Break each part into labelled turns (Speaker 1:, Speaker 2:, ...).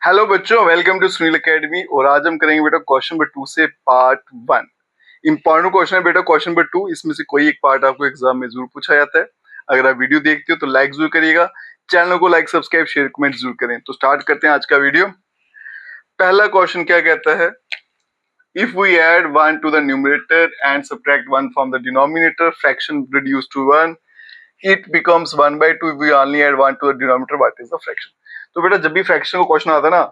Speaker 1: Hello बच्चों, welcome to Sunil academy. और आज हम करेंगे बेटा क्वेश्चन नंबर 2 से पार्ट 1। इंपॉर्टेंट क्वेश्चन है बेटा क्वेश्चन नंबर 2। इसमें से कोई एक पार्ट आपको एग्जाम में जरूर पूछा जाता है। अगर आप वीडियो देखते हो तो लाइक जरूर करिएगा, चैनल को लाइक सब्सक्राइब शेयर कमेंट जरूर करें। तो स्टार्ट करते हैं आज का वीडियो। पहला क्वेश्चन क्या कहता है, if we add 1 to the numerator and subtract 1 from the denominator, fraction reduce to 1, it becomes 1/2। We only add 1 to the denominator, what is the fraction. तो बेटा जब भी फ्रैक्शन का क्वेश्चन आता है ना,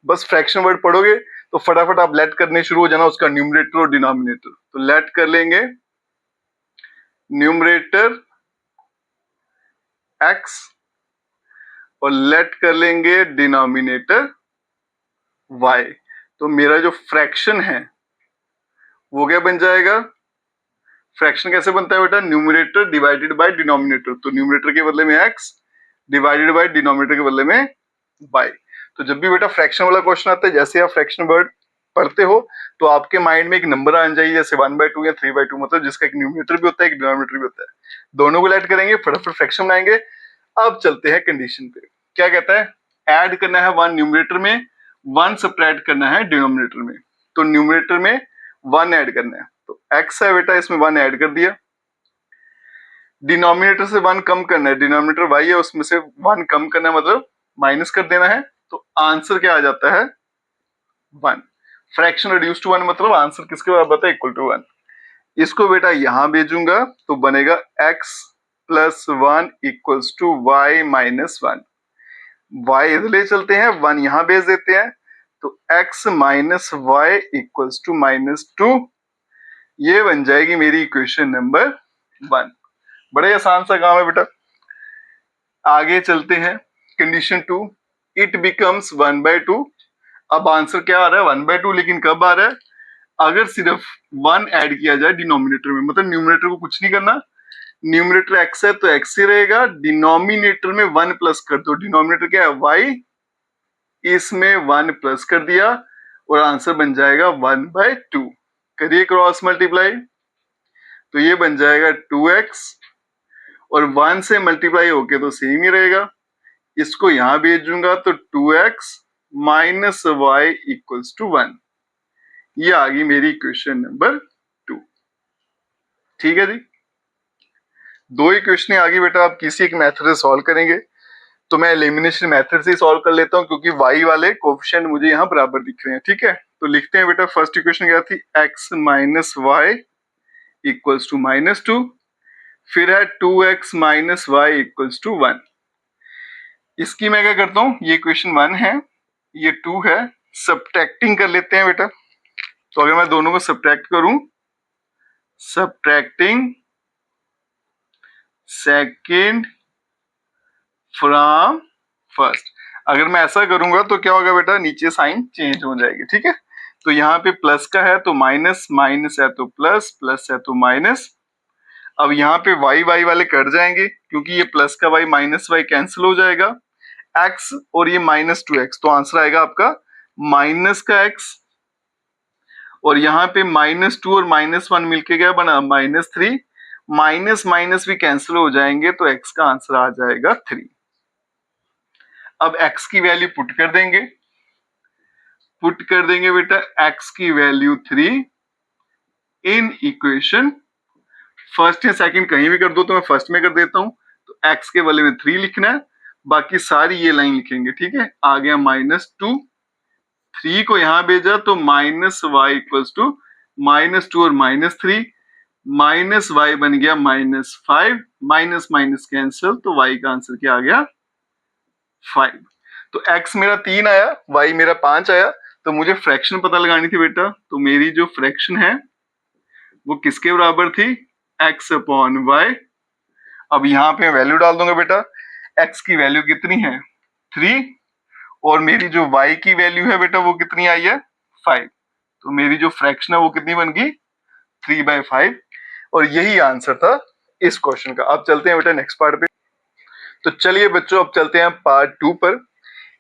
Speaker 1: बस फ्रैक्शन वर्ड पढ़ोगे तो फटाफट आप लेट करने शुरू हो जाना उसका न्यूमरेटर और डिनोमिनेटर। तो लेट कर लेंगे न्यूमरेटर x और लेट कर लेंगे डिनोमिनेटर y। तो मेरा जो फ्रैक्शन है वो क्या बन जाएगा, फ्रैक्शन कैसे बनता है बेटा, न्यूमरेटर डिवाइडेड बाय डिनोमिनेटर। तो न्यूमरेटर के बदले में x डिवाइडेड बाय डिनोमिनेटर के बदले में y। तो जब भी बेटा फ्रैक्शन वाला क्वेश्चन आता है, जैसे आप फ्रैक्शन वर्ड पढ़ते हो तो आपके माइंड में एक नंबर आ जाइए, जैसे 1/2 या 3/2, मतलब जिसका एक न्यूमरेटर भी होता है एक डिनोमिनेटर भी होता है। दोनों को ऐड करेंगे, फटाफट फ्रैक्शन बनाएंगे। अब चलते हैं कंडीशन पे। क्या कहता है, ऐड करना है 1 न्यूमरेटर में, 1 सब्ट्रैक्ट करना है डिनोमिनेटर में। तो न्यूमरेटर में 1 ऐड करना है, तो x है बेटा, इसमें 1 ऐड कर दिया। डिनोमिनेटर से 1 कम करना है, डिनोमिनेटर y है उसमें से 1 कम करना है, मतलब माइनस कर देना है। तो आंसर क्या आ जाता है, 1। फ्रैक्शन रिड्यूस टू 1 मतलब आंसर किसके बराबर है, इक्वल टू 1। इसको बेटा यहां भेजूंगा तो बनेगा x plus 1 equals to y minus 1। y इधर ले चलते हैं, 1 यहां भेज देते हैं, तो x minus y equals to -2। ये बन जाएगी मेरी इक्वेशन नंबर 1। बड़े आसान सा काम है बेटा। आगे चलते हैं, कंडीशन 2, इट बिकम्स 1/2। अब आंसर क्या आ रहा है, 1/2, लेकिन कब आ रहा है, अगर सिर्फ 1 ऐड किया जाए डिनोमिनेटर में, मतलब न्यूमरेटर को कुछ नहीं करना। न्यूमरेटर x है तो x ही रहेगा, डिनोमिनेटर में 1 प्लस कर दो। डिनोमिनेटर क्या है, y, इसमें 1 प्लस कर दिया और आंसर बन जाएगा 1/2। करिए क्रॉस मल्टीप्लाई, तो ये बन जाएगा 2x और 1 से मल्टीप्लाई होके तो सेम ही रहेगा। इसको यहां भेजूंगा तो 2x minus y equals to 1। ये आ गई मेरी इक्वेशन नंबर 2। ठीक है जी, 2 इक्वेशन आ गई बेटा। आप किसी एक मेथड से सॉल्व करेंगे, तो मैं एलिमिनेशन मेथड से सॉल्व कर लेता हूं, क्योंकि y वाले कोफिशिएंट मुझे यहाँ बराबर दिख रहे हैं। ठीक है, तो लिखते हैं बेटा, फर्स्ट इक्वेशन क्या थी, x minus y equals to -2, फिर है 2x minus y equals to 1। इसकी मैं क्या करता हूँ, ये इक्वेशन 1 है, ये 2 है, सब्ट्रैक्टिंग कर लेते हैं बेटा। तो अगर मैं दोनों को सब्ट्रैक्ट करूं, सब्ट्रैक्टिंग सेकेंड फ्रॉम फर्स्ट, अगर मैं ऐसा करूंगा तो क्या होगा बेटा, नीचे साइन चेंज हो जाएगी। ठीक है, तो यहाँ पे प्लस का है तो माइनस, माइनस है तो प्लस, प्लस है तो माइनस। अब यहाँ पे y y वाले कट जाएंगे, क्योंकि ये प्लस का y माइनस y कैंसिल हो जाएगा, x और ये -2x, तो आंसर आएगा आपका माइनस का x। और यहाँ पे -2 और -1 मिलके क्या बना, -3। माइनस माइनस भी कैंसिल हो जाएंगे, तो x का आंसर आ जाएगा 3। अब x की वैल्यू पुट कर देंगे, बेटा x की वैल्यू 3 इन इक्वेशन फर्स्ट या सेकंड कहीं भी कर दो, तो मैं फर्स्ट में कर देता हूं। तो x के वाले में 3 लिखना है, बाकी सारी ये लाइन लिखेंगे। ठीक है, आ गया -2, 3 को यहां भेजा तो माइनस वाई इक्वल्स टू -2 और -3, माइनस वाई बन गया -5, माइनस माइनस कैंसिल, तो y का आंसर क्या आ गया, 5। तो x मेरा 3 आया, y मेरा 5 आया। तो मुझे फ्रैक्शन पता लगानी थी बेटा, तो मेरी जो फ्रैक्शन है वो किसके बराबर थी, x अपॉन y। अब यहाँ पे वैल्यू डाल दूंगा बेटा, x की वैल्यू कितनी है, 3, और मेरी जो y की वैल्यू है बेटा वो कितनी आई है, 5। तो मेरी जो फ्रैक्शन है वो कितनी बन गई, 3/5। और यही आंसर था इस क्वेश्चन का। अब चलते हैं बेटा नेक्स्ट पार्ट पे। तो चलिए बच्चों, अब चलते हैं पार्ट 2 पर।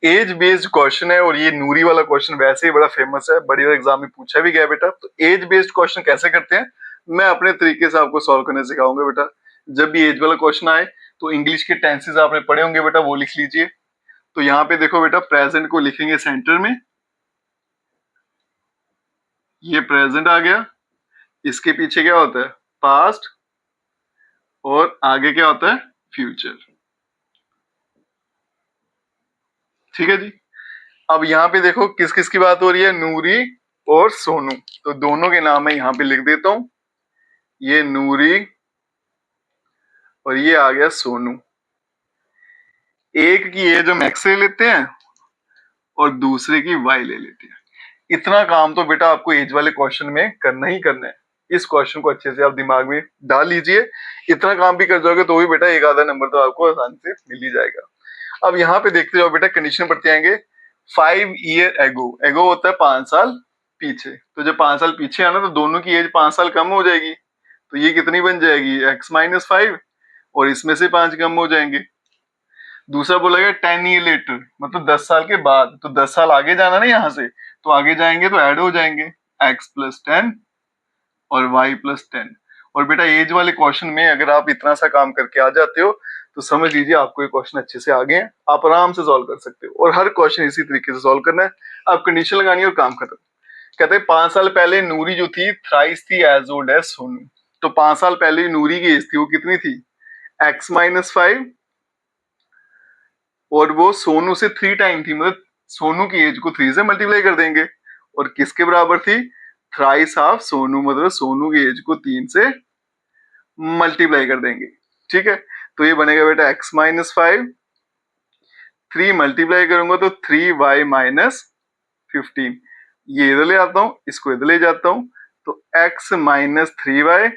Speaker 1: एज बेस्ड क्वेश्चन है, और ये नूरी वाला क्वेश्चन वैसे ही बड़ा फेमस है, बड़ी बार एग्जाम में पूछा भी गया बेटा। तो एज बेस्ड क्वेश्चन कैसे करते हैं, मैं अपने तरीके से आपको सॉल्व करने सिखाऊंगा बेटा। जब भी एज वाला क्वेश्चन आए तो इंग्लिश के टेंसेस आपने पढ़े होंगे बेटा, वो लिख लीजिए। तो यहाँ पे देखो बेटा प्रेजेंट को लिखेंगे सेंटर में, ये प्रेजेंट आ गया, इसके पीछे क्या होता है पास्ट, और आगे क्या होता है फ्यूचर। ठीक है जी। अब यहाँ पे देखो किस किस की बात हो रही है, नूरी और सोनू, तो दोनों के नाम मैं यहाँ पे लिख देता हूं, ये नूरी और ये आ गया सोनू। एक की एज हम एक्स ले लेते हैं और दूसरे की वाई ले लेते हैं। इतना काम तो बेटा आपको एज वाले क्वेश्चन में करना ही करना है। इस क्वेश्चन को अच्छे से आप दिमाग में डाल लीजिए, इतना काम भी कर जाओगे तो भी बेटा एक आधा नंबर तो आपको आसानी से मिल ही जाएगा। अब यहाँ पे देखते जाओ बेटा, कंडीशन पढ़ते आएंगे। 5 ईयर एगो, एगो होता है 5 साल पीछे, तो जब 5 साल पीछे आना तो दोनों की एज 5 साल कम हो जाएगी, तो ये कितनी बन जाएगी x-5, और इसमें से 5 कम हो जाएंगे। दूसरा बोला गया 10 ईयर लेटर, मतलब 10 साल के बाद, तो 10 साल आगे जाना ना यहाँ से, तो आगे जाएंगे तो ऐड हो जाएंगे x+10 और y+10। और बेटा एज वाले क्वेश्चन में अगर आप इतना सा काम करके आ जाते हो तो समझ लीजिए आपको ये क्वेश्चन अच्छे से आ गए हैं, आप आराम से सॉल्व कर सकते हो। और हर क्वेश्चन इसी तरीके से सॉल्व करना है, आप कंडीशन लगानी है और काम खत्म। कहते हैं 5 साल पहले नूरी जो थी थ्राइस थी एज ओल्ड एज सोनू, तो 5 साल पहले नूरी की एज थी वो कितनी थी x-5, और वो सोनू से 3 टाइम थी, मतलब सोनू की एज को 3 से मल्टीप्लाई कर देंगे, और किसके बराबर थी थ्राइस हाफ सोनू, मतलब सोनू की एज को 3 से मल्टीप्लाई कर देंगे। ठीक है, तो ये बनेगा बेटा x-5, 3 मल्टीप्लाई करूंगा तो 3y-15, ये इधर ले आता हूं, इसको इधर ले जाता हूं, तो x-3y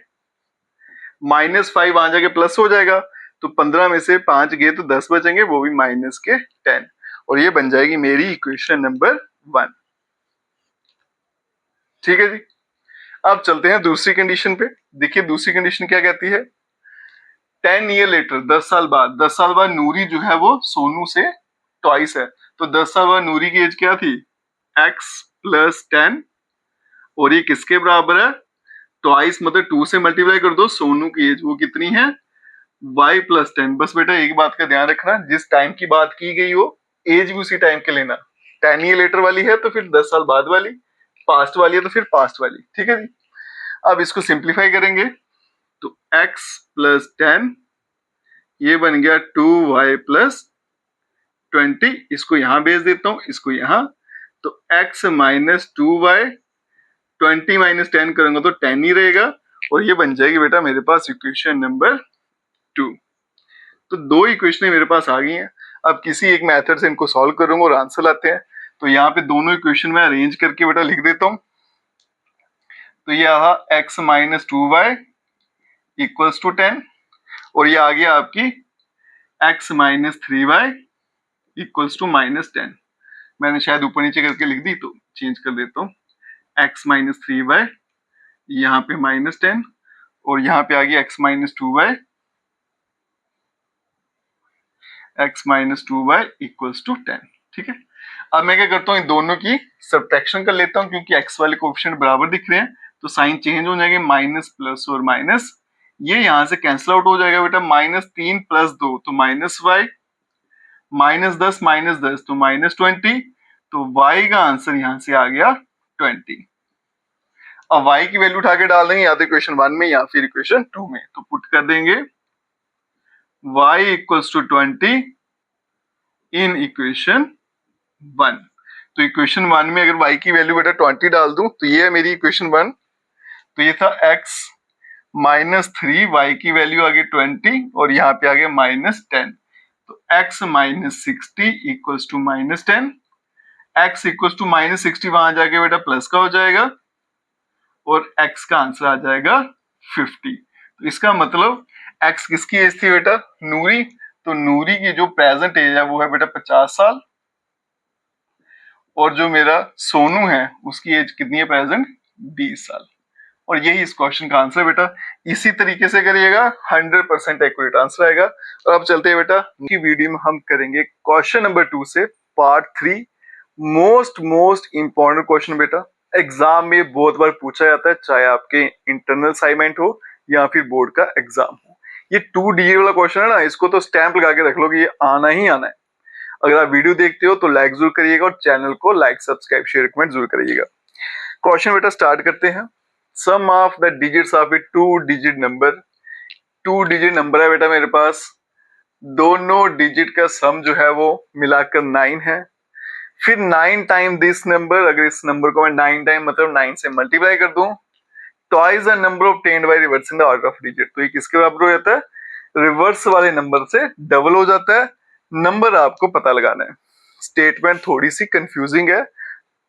Speaker 1: -5 वहां जाके प्लस हो जाएगा, तो 15 में से 5 गए तो 10 बचेंगे, वो भी -10, और ये बन जाएगी मेरी इक्वेशन नंबर 1। ठीक है जी। अब चलते हैं दूसरी कंडीशन पे। देखिए दूसरी कंडीशन क्या कहती है, 10 ईयर लेटर, 10 साल बाद, 10 साल बाद नूरी जो है वो सोनू से ट्वाइस है, तो 10 साल बाद नूरी की एज क्या थी x+10, और ये किसके बराबर है ट्वाइस, मतलब 2 से मल्टीप्लाई कर दो, सोनू की एज वो कितनी है y+10। बस बेटा एक बात का ध्यान रखना, जिस टाइम की बात की गई हो एज भी उसी टाइम के लेना, 10 ईयर लेटर वाली है तो फिर 10 साल बाद वाली, पास्ट वाली है तो फिर पास्ट वाली। ठीक है जी। अब इसको सिंप्लीफाई करेंगे तो x+10 ये बन गया 2y+20, इसको यहां भेज देता हूं, इसको यहां, तो x-2y, 20 - 10 करूंगा तो 10 ही रहेगा, और ये बन जाएगी बेटा मेरे पास इक्वेशन नंबर 2। तो दो इक्वेशन मेरे पास आ गई हैं। अब किसी एक मेथड से इनको सॉल्व करूंगा और आंसर लाते हैं। तो यहाँ पे दोनों इक्वेशन में अरेंज करके बेटा लिख देता हूं, तो ये रहा x-2y = 10, और ये आ गया आपकी x-3y = -10। मैंने शायद ऊपर नीचे करके लिख दी तो चेंज कर देता हूँ, x-3y यहाँ पे -10, और यहाँ पे आ गया x-2y = 10। ठीक है, अब मैं क्या करता हूँ इन दोनों की सब्ट्रैक्शन कर लेता हूँ, क्योंकि x वाले कोएफिशिएंट बराबर दिख रहे हैं तो साइन चेंज हो जाएंगे, माइनस प्लस और माइनस, ये यहां से कैंसिल आउट हो जाएगा बेटा, -3 + 2 तो -y, -10 तो -20, तो y का आंसर यहां से आ गया 20। अब y की वैल्यू उठा के डाल देंगे या तो इक्वेशन 1 में या फिर इक्वेशन 2 में, तो पुट कर देंगे y = 20 इन इक्वेशन 1। तो इक्वेशन 1 में अगर y की वैल्यू बेटा 20 डाल दूं तो ये है मेरी इक्वेशन 1, तो ये था x-3, y की वैल्यू आ गई 20 और यहाँ पे आ गया -10, तो x-60 = -10, x = -60 वहां जाके बेटा प्लस का हो जाएगा और x का आंसर आ जाएगा 50। तो इसका मतलब x किसकी एज थी बेटा नूरी, तो नूरी की जो प्रेजेंट एज है वो है बेटा 50 साल, और जो मेरा सोनू है उसकी एज कितनी है प्रेजेंट 20 साल। और यही इस क्वेश्चन का आंसर बेटा, इसी तरीके से करिएगा 100% एक्यूरेट आंसर आएगा। और अब चलते हैं बेटा की वीडियो में हम करेंगे क्वेश्चन नंबर 2 से पार्ट 3, मोस्ट इंपॉर्टेंट क्वेश्चन बेटा, एग्जाम में बहुत बार पूछा जाता है, चाहे आपके इंटरनल असाइनमेंट हो या फिर बोर्ड का एग्जाम हो। ये 2 डिजिट वाला क्वेश्चन है ना, इसको तो स्टैंप लगा के रख लो कि ये आना ही आना है। अगर आप वीडियो देखते हो तो लाइक जरूर करिएगा और चैनल को लाइक सब्सक्राइब शेयर कमेंट जरूर करिएगा। क्वेश्चन बेटा स्टार्ट करते हैं। Sum of the digits of a 2 digit number, 2 digit number है बेटा मेरे पास, दोनों डिजिट का सम जो है वो मिलाकर 9 है। फिर 9 टाइम दिस नंबर, अगर इस नंबर को मैं 9 टाइम मतलब 9 से मल्टीप्लाई कर दूं, twice the number obtained by reversing the order of digit, तो ये किसके बराबर हो जाता है, रिवर्स वाले नंबर से डबल हो जाता है। नंबर आपको पता लगाना है। स्टेटमेंट थोड़ी सी कंफ्यूजिंग है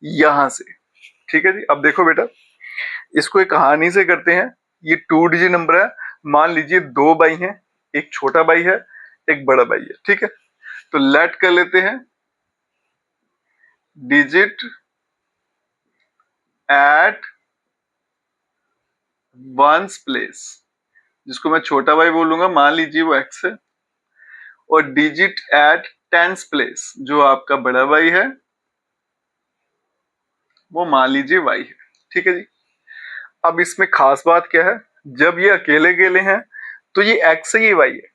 Speaker 1: यहां से, ठीक है जी। अब देखो बेटा, इसको एक कहानी से करते हैं। ये 2 डिजिट नंबर है, मान लीजिए 2 बाई हैं, एक छोटा बाई है एक बड़ा बाई है, ठीक है। तो लेट कर लेते हैं डिजिट एट वंस प्लेस, जिसको मैं छोटा बाई बोलूंगा, मान लीजिए वो x है, और डिजिट एट टेंस प्लेस, जो आपका बड़ा बाई है वो मान लीजिए y है, ठीक है जी। अब इसमें खास बात क्या है, जब ये अकेले अकेले हैं तो ये x है ये y है,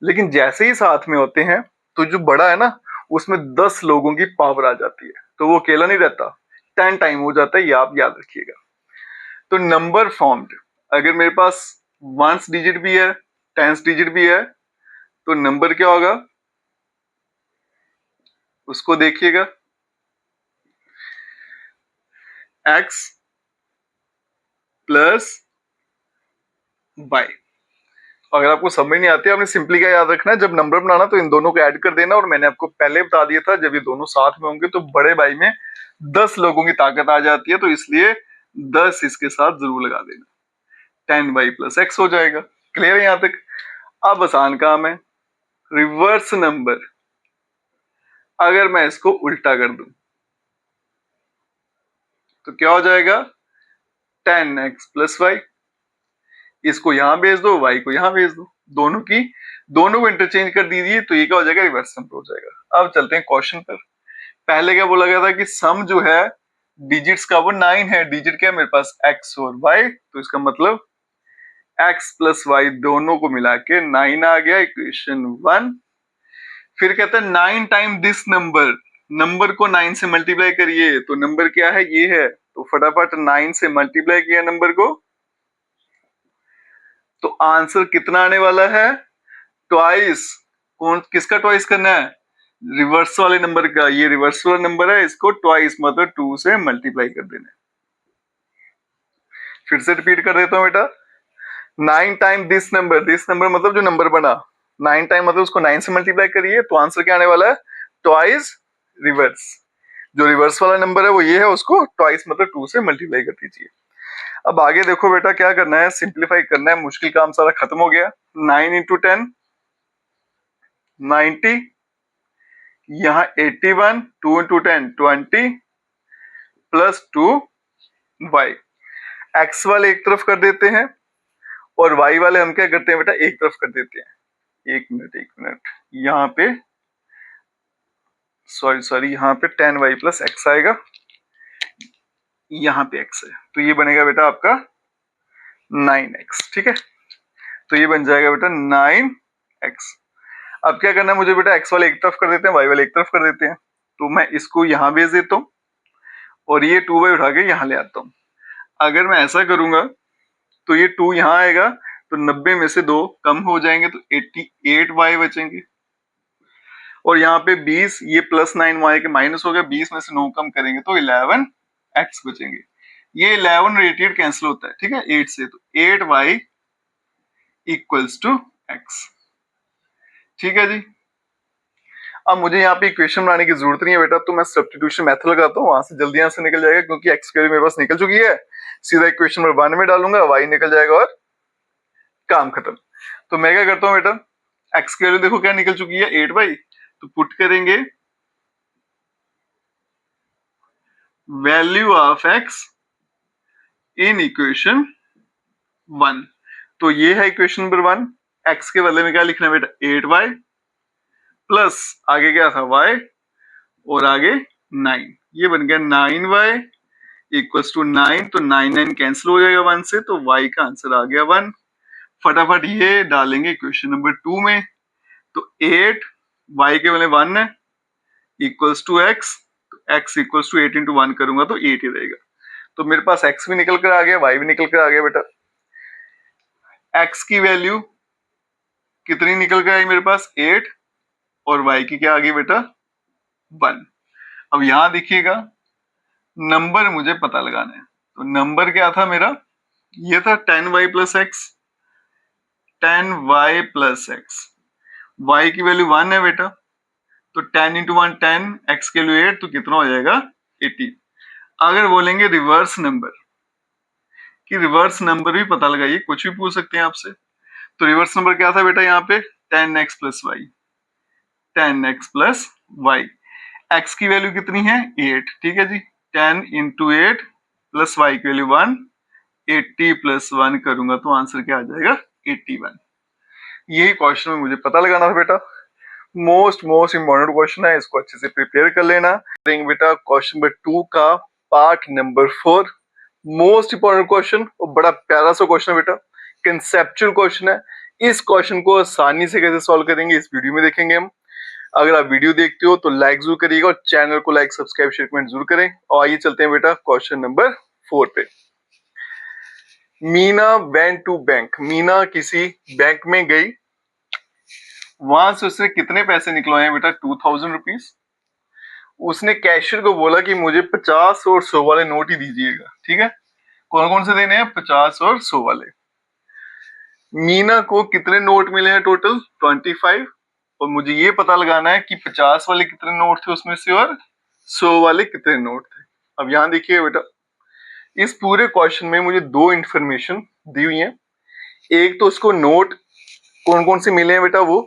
Speaker 1: लेकिन जैसे ही साथ में होते हैं तो जो बड़ा है ना उसमें 10 लोगों की पावर आ जाती है, तो वो अकेला नहीं रहता, 10 टाइम हो जाता है, ये आप याद रखिएगा। तो नंबर फॉर्म्ड, अगर मेरे पास वंस डिजिट भी है टेंस डिजिट भी है, तो नंबर क्या होगा उसको देखिएगा, x प्लस y। अगर आपको समझ नहीं आती, आपने सिंपली क्या याद रखना है, जब नंबर बनाना तो इन दोनों को ऐड कर देना, और मैंने आपको पहले बता दिया था जब ये दोनों साथ में होंगे तो बड़े भाई में 10 लोगों की ताकत आ जाती है, तो इसलिए 10 इसके साथ जरूर लगा देना, 10y प्लस x हो जाएगा। क्लियर है यहां तक? अब आसान काम है, रिवर्स नंबर अगर मैं इसको उल्टा कर दूं तो क्या हो जाएगा, 10x प्लस y। इसको यहां भेज दो, y को यहां भेज दो, दोनों को इंटरचेंज कर दीजिए, तो ये क्या हो जाएगा, रिवर्स नंबर हो जाएगा। अब चलते हैं क्वेश्चन पर। पहले क्या बोला गया था कि सम जो है डिजिट्स का वो 9 है, डिजिट क्या है मेरे पास x और y, तो इसका मतलब x प्लस y दोनों को मिला के 9 आ गया, इक्वेशन 1। फिर कहता है 9 टाइम दिस नंबर, नंबर को 9 से मल्टीप्लाई करिए, तो नंबर क्या है, ये है, तो फटाफट 9 से मल्टीप्लाई किया नंबर को, तो आंसर कितना आने वाला है, ट्वाइस। कौन किसका ट्वाइस करना है, रिवर्स वाले नंबर का, ये रिवर्स वाला नंबर है, इसको ट्वाइस मतलब 2 से मल्टीप्लाई कर देना। फिर से रिपीट कर देता हूं बेटा, 9 टाइम दिस नंबर मतलब जो नंबर बना, 9 टाइम मतलब उसको 9 से मल्टीप्लाई करिए, तो आंसर क्या आने वाला है, ट्वाइस रिवर्स। जो रिवर्स वाला नंबर है वो ये है, उसको ट्वाइस मतलब 2 से मल्टीप्लाई कर दीजिए। अब आगे देखो बेटा क्या करना है, सिंप्लीफाई करना है, मुश्किल काम सारा खत्म हो गया। 9 इंटू 10 90, यहाँ 81, 2 इंटू 10 20 प्लस 2y। x वाले एक तरफ कर देते हैं और y वाले हम क्या करते हैं बेटा, एक तरफ कर देते हैं। एक मिनट, यहाँ पे सॉरी यहाँ पे 10y प्लस x आएगा, यहाँ पे x है, तो ये बनेगा बेटा आपका 9x, ठीक है। तो ये बन जाएगा बेटा 9x। अब क्या करना है मुझे बेटा, x वाले एक तरफ कर देते हैं, y वाले एक तरफ कर देते हैं, तो मैं इसको यहां भेज देता हूं और ये 2y उठा के यहां ले आता हूं। अगर मैं ऐसा करूंगा तो ये 2 यहां आएगा, तो 90 में से 2 कम हो जाएंगे, तो 88y बचेंगे, और यहाँ पे 20, ये प्लस 9y के माइनस हो गया, 20 में से 9 कम करेंगे तो 11x बचेंगे। ये 11 रेटेड कैंसिल होता है, ठीक है, 8 से, तो 8y इक्वल्स टू x, ठीक है जी। अब मुझे यहाँ पे इक्वेशन बनाने की जरूरत नहीं है बेटा, तो मैं सब्स्टिट्यूशन मेथड लगाता हूँ, वहां से जल्दी यहाँ से निकल जाएगा, क्योंकि x स्क्वायर मेरे पास निकल चुकी है, सीधा इक्वेशन नंबर 1 में डालूंगा, y निकल जाएगा और काम खत्म। तो मैं क्या करता हूँ बेटा, x की वैल्यू देखो क्या निकल चुकी है, 8y, तो पुट करेंगे value of x in equation 1, तो ये है इक्वेशन नंबर 1। x के बदले में क्या लिखना है बेटा, 8y प्लस आगे क्या था y और आगे 9, ये बन गया 9y इक्वल्स टू 9, तो 9 कैंसिल हो जाएगा 1 से, तो y का आंसर आ गया 1। फटाफट ये डालेंगे इक्वेशन नंबर 2 में, तो 8 y के बदले 1 है, equals to x, x equals to 8 into 1 करूंगा तो 8 ही रहेगा। तो मेरे पास x भी निकल कर आ गया, y भी निकल कर आ गया बेटा। x की वैल्यू कितनी निकल कर आई मेरे पास 8, और y की क्या आ गई बेटा 1। अब यहां देखिएगा नंबर मुझे पता लगाना है, तो नंबर क्या था मेरा, ये था 10y plus x, 10y plus x, y की वैल्यू 1 है बेटा, तो 10 इंटू 1 10, x के वैल्यू 8, तो कितना हो जाएगा 18। अगर बोलेंगे रिवर्स नंबर, कि रिवर्स नंबर भी पता लगाइए, कुछ भी पूछ सकते हैं आपसे, तो रिवर्स नंबर क्या था बेटा यहाँ पे 10x plus y, 10x plus y, x की वैल्यू कितनी है 8, ठीक है जी, 10 इंटू 8 प्लस वाई की वैल्यू 1, 80 प्लस 1 करूंगा तो आंसर क्या आ जाएगा 81। यही क्वेश्चन में मुझे पता लगाना था बेटा। मोस्ट इंपॉर्टेंट क्वेश्चन है, इसको अच्छे से प्रिपेयर कर लेना। बेटा क्वेश्चन नंबर 2 का part number 4, most important question और बड़ा प्यारा सा क्वेश्चन है बेटा, कंसेप्चुअल क्वेश्चन है। इस क्वेश्चन को आसानी से कैसे सॉल्व करेंगे इस वीडियो में देखेंगे हम। अगर आप वीडियो देखते हो तो लाइक जरूर करिएगा और चैनल को लाइक सब्सक्राइब शेयर कमेंट जरूर करें। और आइए चलते हैं बेटा क्वेश्चन नंबर 4 पे। Meena went to bank, Meena किसी बैंक में गई, वहां से उसने कितने पैसे निकलवाए बेटा 2000 रुपीज। उसने कैशियर को बोला कि मुझे 50 और 100 वाले नोट ही दीजिएगा, ठीक है। कौन कौन से देने हैं 50 और 100 वाले। मीना को कितने नोट मिले हैं टोटल 25, और मुझे ये पता लगाना है कि 50 वाले कितने नोट थे उसमें से और 100 वाले कितने नोट थे। अब यहां देखिए बेटा, इस पूरे क्वेश्चन में मुझे दो इंफॉर्मेशन दी हुई है। एक तो उसको नोट कौन कौन से मिले हैं बेटा वो,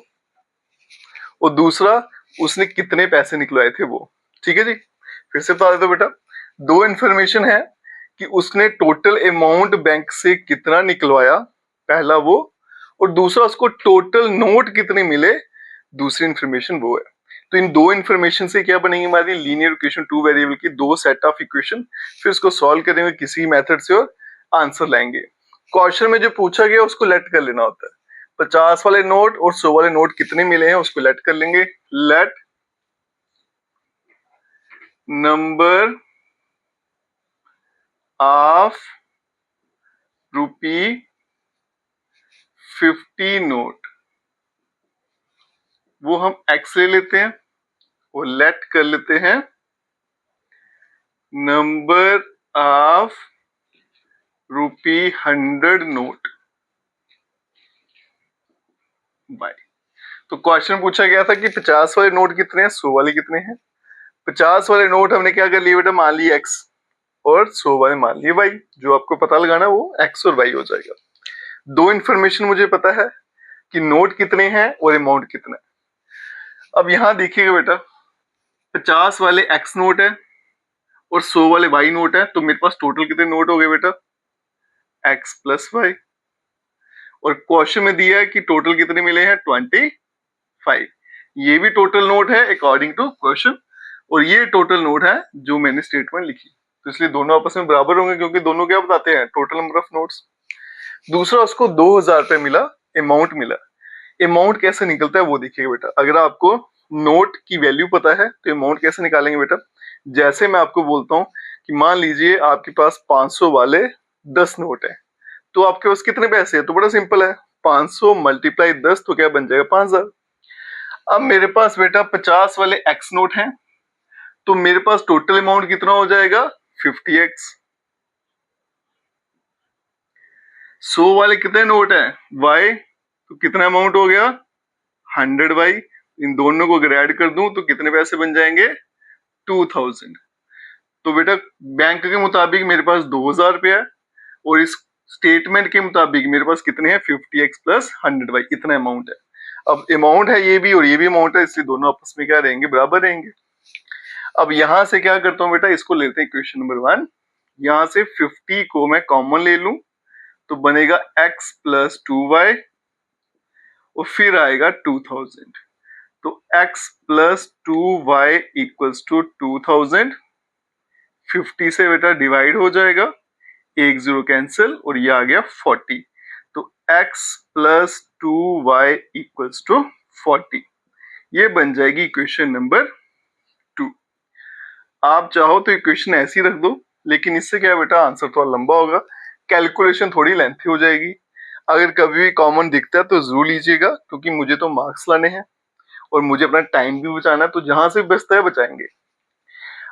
Speaker 1: और दूसरा उसने कितने पैसे निकलवाए थे वो, ठीक है जी। फिर से बता देता बेटा, दो इंफॉर्मेशन है कि उसने टोटल अमाउंट बैंक से कितना निकलवाया, पहला वो, और दूसरा उसको टोटल नोट कितने मिले, दूसरी इंफॉर्मेशन वो है। तो इन दो इंफॉर्मेशन से क्या बनेगी हमारी लीनियर इक्वेशन, टू वेरिएबल की दो सेट ऑफ इक्वेशन। फिर उसको सॉल्व करेंगे किसी मेथड से और आंसर लाएंगे। क्वेश्चन में जो पूछा गया उसको लेट कर लेना होता है। 50 वाले नोट और 100 वाले नोट कितने मिले हैं उसको लेट कर लेंगे। Let number of rupee 50 note, वो हम एक्स ले लेते हैं और लेट कर लेते हैं number of rupee 100 note by. तो क्वेश्चन पूछा गया था कि 50 वाले नोट कितने हैं 100 वाले कितने हैं। 50 वाले नोट हमने क्या कर लिए बेटा, मान ली एक्स, और 100 वाले मान लिए वाई। जो आपको पता लगाना वो एक्स और वाई हो जाएगा। दो इंफॉर्मेशन मुझे पता है कि नोट कितने हैं और अमाउंट कितना है। अब यहां देखिएगा बेटा, 50 वाले एक्स नोट है और 100 वाले वाई नोट है, तो मेरे पास टोटल कितने नोट हो गए बेटा एक्स प्लस वाई। और क्वेश्चन में दिया है कि टोटल कितने मिले हैं 25। ये भी टोटल नोट है अकॉर्डिंग टू क्वेश्चन, और ये टोटल नोट है जो मैंने स्टेटमेंट लिखी, तो इसलिए दोनों आपस में बराबर होंगे क्योंकि दोनों क्या बताते हैं टोटल नंबर ऑफ नोट्स। दूसरा उसको 2000 रुपए मिला, अमाउंट मिला। अमाउंट कैसे निकलता है वो देखिएगा बेटा। अगर आपको नोट की वैल्यू पता है तो अमाउंट कैसे निकालेंगे बेटा, जैसे मैं आपको बोलता हूँ कि मान लीजिए आपके पास 500 वाले 10 नोट है, तो आपके पास कितने पैसे है, तो बड़ा सिंपल है 500 मल्टीप्लाई 10, तो क्या बन जाएगा 5000। अब मेरे पास बेटा 50 वाले एक्स नोट हैं, तो मेरे पास टोटल अमाउंट कितना हो जाएगा 50x। 100 वाले कितने नोट है y, तो कितना अमाउंट हो गया 100y। इन दोनों को अगर ऐड कर दूं तो कितने पैसे बन जाएंगे 2000। तो बेटा बैंक के मुताबिक मेरे पास 2000 रुपया है, और इस स्टेटमेंट के मुताबिक मेरे पास कितने हैं 50x प्लस 100y, इतना अमाउंट है। अब अमाउंट है ये भी और ये भी अमाउंट है, इसलिए दोनों आपस में क्या रहेंगे बराबर रहेंगे। अब यहां से क्या करता हूं बेटा, इसको लेते हैं क्वेश्चन नंबर 1। यहां से 50 को मैं कॉमन ले लूं तो बनेगा x प्लस 2y, और फिर आएगा 2000। तो x plus 2y equals to 2000। 50 से बेटा डिवाइड हो जाएगा, एक जीरो कैंसिल, और ये आ गया 40। तो x plus 2y equals to 40, ये बन जाएगी इक्वेशन नंबर आप चाहो तो इक्वेशन ऐसी रख दो, लेकिन इससे क्या है बेटा, आंसर थोड़ा लंबा होगा, कैलकुलेशन थोड़ी लेंथी हो जाएगी। अगर कभी भी कॉमन दिखता है तो जरूर लीजिएगा, क्योंकि मुझे तो मार्क्स लाने हैं और मुझे अपना टाइम भी बचाना है, तो जहां से बचता है बचाएंगे।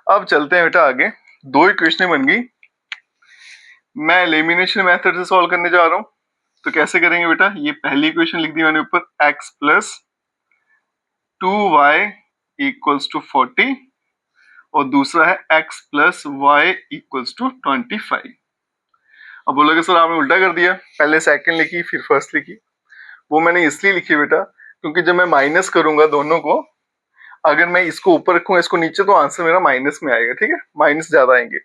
Speaker 1: अब चलते हैं बेटा आगे। दो इक्वेशन बन गई, मैं एलिमिनेशन मेथड से सॉल्व करने जा रहा हूं। तो कैसे करेंगे बेटा, ये पहली इक्वेशन लिख दी मैंने ऊपर, x plus 2y equals to 40 और दूसरा है x plus y equals to 25। अब बोलोगे सर आपने उल्टा कर दिया, पहले सेकंड लिखी फिर फर्स्ट लिखी। वो मैंने इसलिए लिखी बेटा, क्योंकि जब मैं माइनस करूंगा दोनों को, अगर मैं इसको ऊपर रखूंगा इसको नीचे, तो आंसर मेरा माइनस में आएगा, ठीक है, माइनस ज्यादा आएंगे।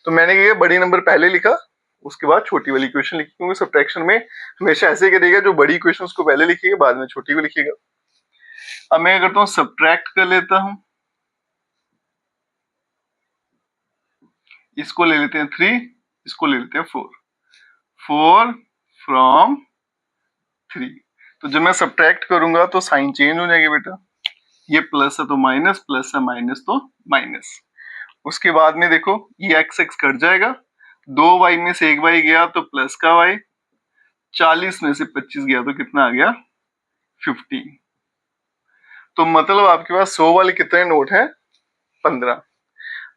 Speaker 1: तो मैंने क्या किया, बड़ी नंबर पहले लिखा, उसके बाद छोटी वाली इक्वेशन लिखी, क्योंकि सब्ट्रैक्शन में हमेशा ऐसे करिएगा, जो बड़ी इक्वेशन उसको पहले लिखिएगा, बाद में छोटी को लिखिएगा। अब मैं क्या करता हूँ, सब्ट्रैक्ट कर लेता हूं, इसको ले लेते हैं 3, इसको ले लेते हैं 4 फ्रॉम 3। तो जब मैं सब्ट्रैक्ट करूंगा तो साइन चेंज हो जाएगी बेटा, ये प्लस है तो माइनस, प्लस है माइनस तो माइनस। उसके बाद में देखो ये एक्स एक्स कट जाएगा, 2y में से 1y गया तो प्लस का y, 40 में से 25 गया तो कितना आ गया, 15। तो मतलब आपके पास 100 वाले कितने नोट हैं, 15।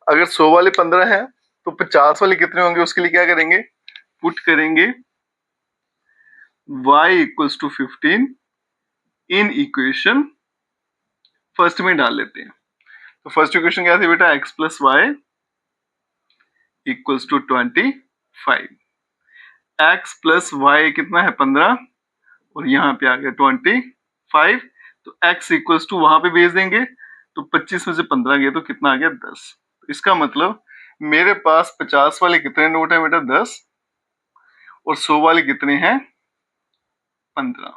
Speaker 1: अगर 100 वाले 15 हैं तो 50 वाले कितने होंगे, उसके लिए क्या करेंगे, पुट करेंगे y equals to 15 in equation first में डाल लेते हैं। तो फर्स्ट इक्वेशन क्या थी बेटा, x plus y equals to 25। x plus y कितना है 15 और यहाँ पे आ गया 25, तो x इक्वल्स टू वहां पे भेज देंगे, तो 25 में से 15 गया तो कितना आ गया 10। तो इसका मतलब मेरे पास 50 वाले कितने नोट है बेटा, 10, और 100 वाले कितने हैं, 15।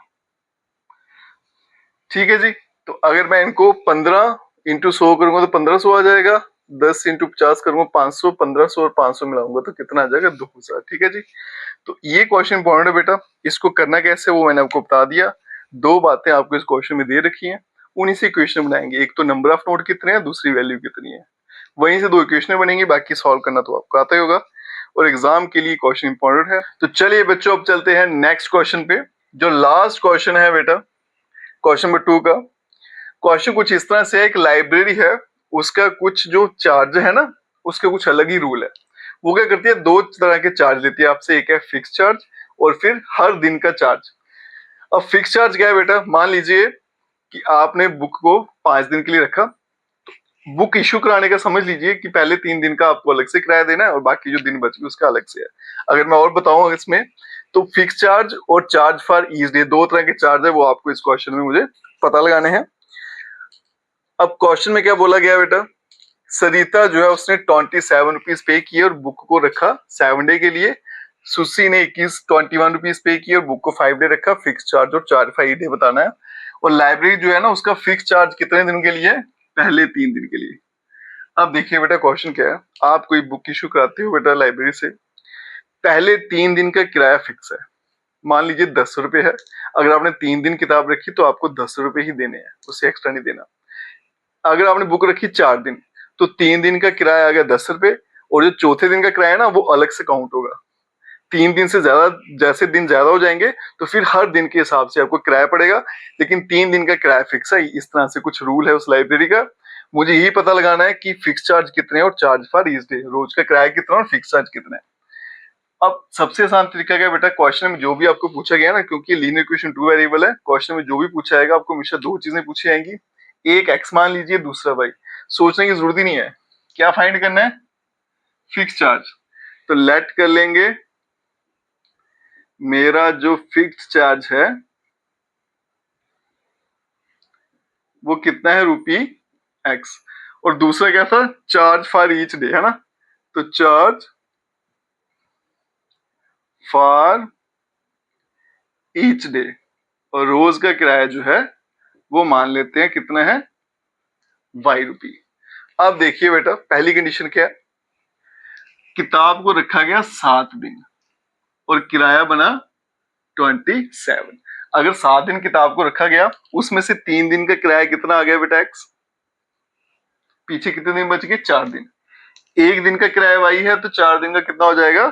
Speaker 1: ठीक है जी। तो अगर मैं इनको 15 इंटू 100 करूंगा तो 1500 आ जाएगा, 10 इंटू 50 करूंगा 500, 1500 और 500 मिलाऊंगा तो कितना आ जाएगा, 2000। ठीक है जी। तो ये क्वेश्चन इंपॉर्टेंट है बेटा, इसको करना कैसे वो मैंने आपको बता दिया। दो बातें आपको इस क्वेश्चन में दे रखी हैं, उन्हीं से इक्वेशन बनाएंगे, एक तो नंबर ऑफ नोट कितने हैं, दूसरी वैल्यू कितनी है, वहीं से दो इक्वेशन बनेंगी, बाकी सॉल्व करना तो आपको आता ही होगा और एग्जाम के लिए क्वेश्चन इंपॉर्टेंट है। तो चलिए बच्चों अब चलते हैं नेक्स्ट क्वेश्चन पे, जो लास्ट क्वेश्चन है बेटा, क्वेश्चन नंबर 2 का। क्वेश्चन कुछ इस तरह से है, एक लाइब्रेरी है, उसका कुछ जो चार्ज है ना, उसके कुछ अलग ही रूल है। वो क्या करती है, दो तरह के चार्ज लेती है आपसे, एक है फिक्स चार्ज और फिर हर दिन का चार्ज। अब फिक्स चार्ज क्या है बेटा, मान लीजिए कि आपने बुक को 5 दिन के लिए रखा, बुक इश्यू कराने का समझ लीजिए कि पहले 3 दिन का आपको अलग से किराया देना है और बाकी जो दिन बच गए उसका अलग से है। अगर मैं और बताऊं इसमें, तो फिक्स चार्ज और चार्ज फॉर ईच डे, दो तरह के चार्ज है, वो आपको इस क्वेश्चन में मुझे पता लगाने हैं। अब क्वेश्चन में क्या बोला गया बेटा, सरिता जो है उसने 27 रुपीज पे किए और बुक को रखा 7 डे के लिए। सुशी ने 21 रुपीज पे किए और बुक को 5 डे रखा। फिक्स चार्ज और चार्ज 5 डे बताना है। और लाइब्रेरी जो है ना, उसका फिक्स चार्ज कितने दिन के लिए है, पहले 3 दिन के लिए। अब देखिए बेटा क्वेश्चन क्या है, आप कोई बुक इशू कराते हो बेटा लाइब्रेरी से, पहले 3 दिन का किराया फिक्स है, मान लीजिए 10 रुपए है। अगर आपने 3 दिन किताब रखी तो आपको 10 रुपए ही देने हैं, उससे एक्स्ट्रा नहीं देना। अगर आपने बुक रखी 4 दिन तो 3 दिन का किराया आ गया 10 रुपए, और जो चौथे दिन का किराया है ना, वो अलग से काउंट होगा। 3 दिन से ज्यादा, जैसे दिन ज्यादा हो जाएंगे तो फिर हर दिन के हिसाब से आपको किराया पड़ेगा, लेकिन 3 दिन का किराया फिक्स है। इस तरह से कुछ रूल है उस लाइब्रेरी का। मुझे यही पता लगाना है कि फिक्स चार्ज कितने और चार्ज फॉर ईच डे, रोज का किराया कितना और फिक्स चार्ज कितना है। अब सबसे आसान तरीका क्या बेटा, क्वेश्चन में जो भी आपको पूछा गया ना, क्योंकि लीनियर इक्वेशन 2 वेरिएबल है, क्वेश्चन में जो भी पूछा जाएगा आपको हमेशा दो चीजें पूछी जाएंगी, एक एक्स मान लीजिए, दूसरा वाई। सोचने की जरूरत ही नहीं है, क्या फाइंड करना है, फिक्स चार्ज। तो लेट कर लेंगे, मेरा जो फिक्स चार्ज है वो कितना है, रुपी एक्स। और दूसरा क्या था, चार्ज फॉर ईच डे, है ना, तो चार्ज फॉर ईच डे। और रोज का किराया जो है वो मान लेते हैं कितना है, वाई रुपी। अब देखिए बेटा पहली कंडीशन क्या है, किताब को रखा गया 7 दिन और किराया बना 27। अगर 7 दिन किताब को रखा गया, उसमें से 3 दिन का किराया कितना आ गया बेटा एक्स, पीछे कितने दिन बच गए, 4 दिन। एक दिन का किराया वाई है तो 4 दिन का कितना हो जाएगा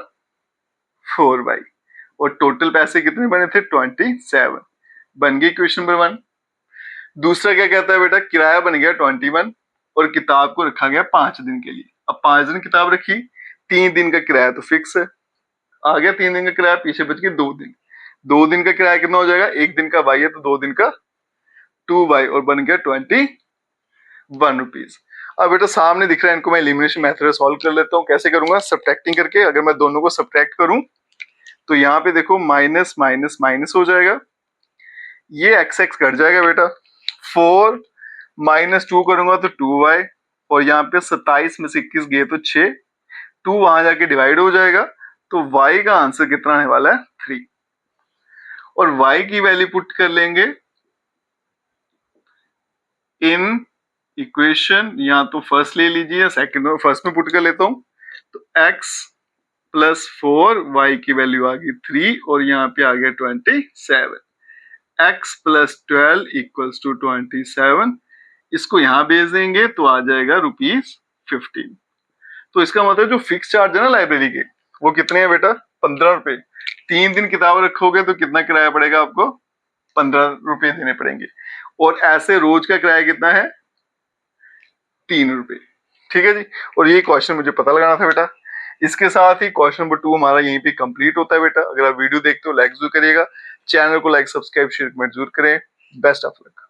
Speaker 1: 4y। और टोटल पैसे कितने बने थे 27। बन गई क्वेश्चन नंबर 1। दूसरा क्या कहता है बेटा, किराया बन गया 21 और किताब को रखा गया 5 दिन के लिए। अब 5 दिन किताब रखी, 3 दिन का किराया तो फिक्स है, आ गया 3 दिन का किराया, पीछे बच गए 2 दिन। 2 दिन का किराया कितना हो जाएगा, एक दिन का y है तो 2 दिन का 2y और बन गया 21 रुपीज। अब बेटा सामने दिख रहा है, इनको मैं एलिमिनेशन मेथड सॉल्व कर लेता हूँ। कैसे करूंगा, सब्ट्रैक्टिंग करके। अगर मैं दोनों को सब्ट्रैक्ट करूं तो यहाँ पे देखो माइनस माइनस माइनस हो जाएगा, ये एक्स एक्स घट जाएगा बेटा। 4 माइनस 2 करूंगा तो 2y और यहाँ पे 27 में से 21 गए तो 6, 2 वहां जाके डिवाइड हो जाएगा तो y का आंसर कितना आने वाला है 3। और y की वैल्यू पुट कर लेंगे इन इक्वेशन, या तो फर्स्ट ले लीजिए, सेकंड में फर्स्ट में पुट कर लेता हूं तो x प्लस 4, y की वैल्यू आ गई 3 और यहाँ पे आ गया 27। x प्लस 12 इक्वल्स टू 27, इसको यहाँ भेज देंगे तो आ जाएगा ₹15। तो इसका मतलब जो फिक्स चार्ज है ना लाइब्रेरी के, वो कितने हैं बेटा 15 रुपए। 3 दिन किताब रखोगे तो कितना किराया पड़ेगा आपको, 15 रुपए देने पड़ेंगे। और ऐसे रोज का किराया कितना है 3 रुपए। ठीक है जी, और ये क्वेश्चन मुझे पता लगाना था बेटा। इसके साथ ही क्वेश्चन नंबर 2 हमारा यहीं पे कंप्लीट होता है बेटा। अगर आप वीडियो देखते हो लाइक जरूर करिएगा, चैनल को लाइक सब्सक्राइब शेयर कमेंट जरूर करें। Best of luck.